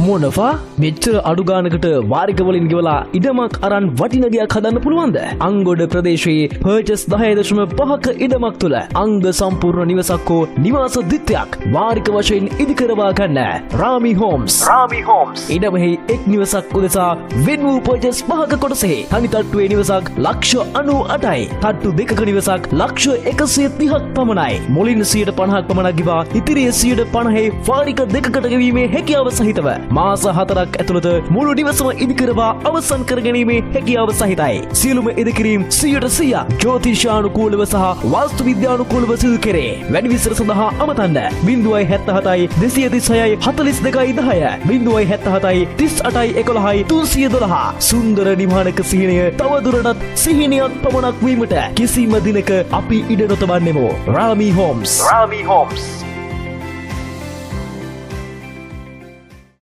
මොනවා මෙච්චර අඩු ගානකට වාරික වලින් ගෙවලා ඉඩමක් අරන් වටිනගයක් හදන්න පුළුවන්ද? අංගොඩ ප්‍රදේශයේ පර්චස් 10.5ක ඉඩමක් තුල අංග සම්පූර්ණ නිවසක් හෝ නිවාස දිත්‍යයක් වාරික වශයෙන් ඉදිකරවා ගන්න. රාමි හෝම්ස්. ඉඩමෙහි එක් නිවසක් උදෙසා වෙන් වූ පර්චස් 5ක කොටසෙහි තනි තට්ටුවේ නිවසක් ලක්ෂ 98යි. තට්ටු දෙකක නිවසක් ලක්ෂ 130ක් පමණයි. මුලින් 50ක් පමණක් ගෙවා ඉතිරි 50යි වාරික දෙකකට ගෙවීමේ හැකියාව සහිතව මාස 4ක් ඇතුළත මුළු නිවසම ඉදිකරවා අවසන් කර ගැනීමේ හැකියාව සහිතයි. සියලුම ඉදිකිරීම් 100% ජ්‍යොතිෂානුකූලව සහ වාස්තු විද්‍යානුකූලව සිදු කෙරේ. වැඩි විස්තර සඳහා අමතන්න 077යි 236යි 42යි 10 077යි 38යි 11යි 312. සුන්දර නිමානක සිහිනය තවදුරටත් සිහිනයක් පමණක් වීමට කිසිම දිනක අපි ඉඩ නොතබන්නෙමු. රාමි හෝම්ස්.